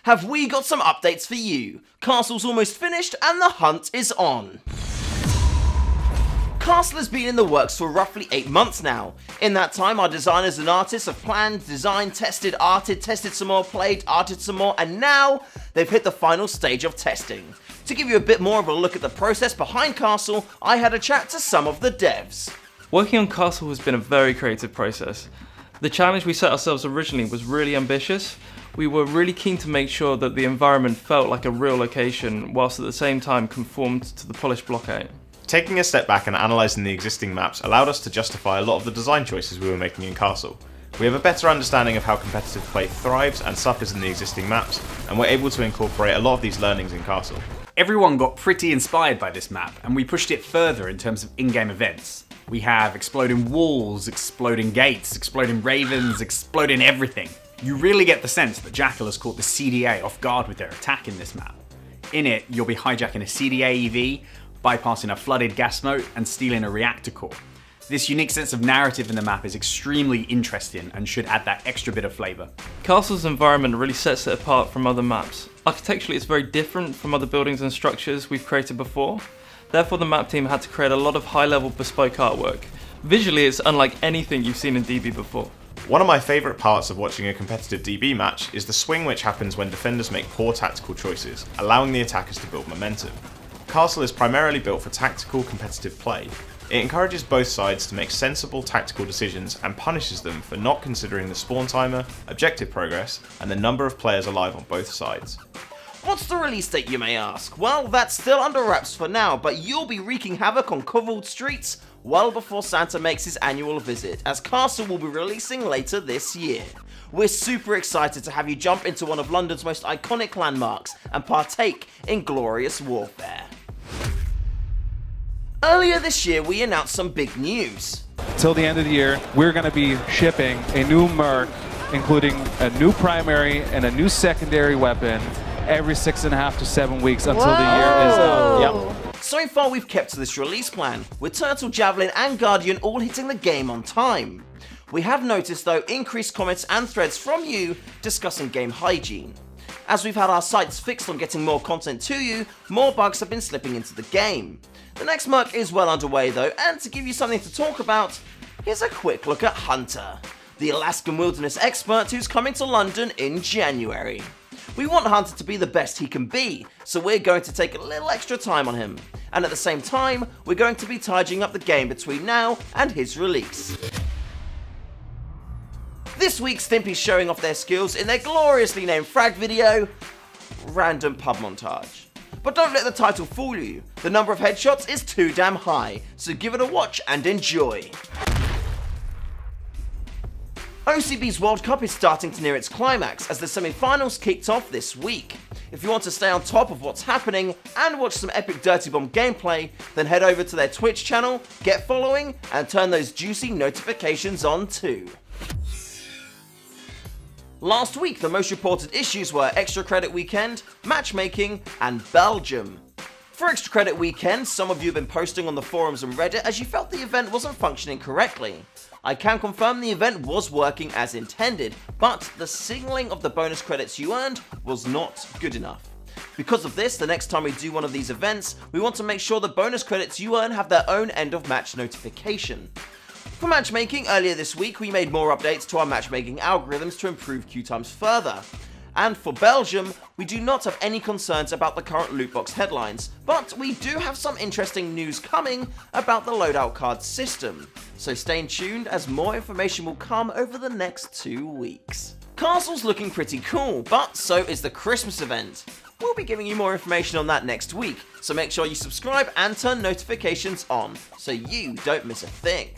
have we got some updates for you. Castle's almost finished and the hunt is on. Castle has been in the works for roughly 8 months now. In that time, our designers and artists have planned, designed, tested, arted, tested some more, played, arted some more, and now they've hit the final stage of testing. To give you a bit more of a look at the process behind Castle, I had a chat to some of the devs. Working on Castle has been a very creative process. The challenge we set ourselves originally was really ambitious. We were really keen to make sure that the environment felt like a real location, whilst at the same time conformed to the polished blockout. Taking a step back and analysing the existing maps allowed us to justify a lot of the design choices we were making in Castle. We have a better understanding of how competitive play thrives and suffers in the existing maps, and we're able to incorporate a lot of these learnings in Castle. Everyone got pretty inspired by this map, and we pushed it further in terms of in-game events. We have exploding walls, exploding gates, exploding ravens, exploding everything. You really get the sense that Jackal has caught the CDA off guard with their attack in this map. In it, you'll be hijacking a CDA EV, bypassing a flooded gas moat, and stealing a reactor core. This unique sense of narrative in the map is extremely interesting and should add that extra bit of flavour. Castle's environment really sets it apart from other maps. Architecturally, it's very different from other buildings and structures we've created before. Therefore, the map team had to create a lot of high-level bespoke artwork. Visually, it's unlike anything you've seen in DB before. One of my favourite parts of watching a competitive DB match is the swing which happens when defenders make poor tactical choices, allowing the attackers to build momentum. Castle is primarily built for tactical competitive play. It encourages both sides to make sensible tactical decisions and punishes them for not considering the spawn timer, objective progress, and the number of players alive on both sides. What's the release date, you may ask? Well, that's still under wraps for now, but you'll be wreaking havoc on Kobold streets well before Santa makes his annual visit, as Castle will be releasing later this year. We're super excited to have you jump into one of London's most iconic landmarks and partake in glorious warfare. Earlier this year, we announced some big news. Till the end of the year, we're going to be shipping a new Merc, including a new primary and a new secondary weapon every 6.5 to 7 weeks until the year is out. Yep. So far, we've kept to this release plan, with Turtle, Javelin, and Guardian all hitting the game on time. We have noticed, though, increased comments and threads from you discussing game hygiene. As we've had our sights fixed on getting more content to you, more bugs have been slipping into the game. The next Merc is well underway though, and to give you something to talk about, here's a quick look at Hunter, the Alaskan wilderness expert who's coming to London in January. We want Hunter to be the best he can be, so we're going to take a little extra time on him, and at the same time, we're going to be tidying up the game between now and his release. This week, Stimpy's showing off their skills in their gloriously named frag video, Random Pub Montage. But don't let the title fool you, the number of headshots is too damn high, so give it a watch and enjoy. OCB's World Cup is starting to near its climax as the semi-finals kicked off this week. If you want to stay on top of what's happening and watch some epic Dirty Bomb gameplay, then head over to their Twitch channel, get following, and turn those juicy notifications on too. Last week, the most reported issues were Extra Credit Weekend, Matchmaking, and Belgium. For Extra Credit Weekend, some of you have been posting on the forums and Reddit as you felt the event wasn't functioning correctly. I can confirm the event was working as intended, but the signaling of the bonus credits you earned was not good enough. Because of this, the next time we do one of these events, we want to make sure the bonus credits you earn have their own end of match notification. For matchmaking, earlier this week we made more updates to our matchmaking algorithms to improve queue times further. And for Belgium, we do not have any concerns about the current lootbox headlines, but we do have some interesting news coming about the loadout card system. So stay tuned as more information will come over the next 2 weeks. Castle's looking pretty cool, but so is the Christmas event. We'll be giving you more information on that next week, so make sure you subscribe and turn notifications on, so you don't miss a thing.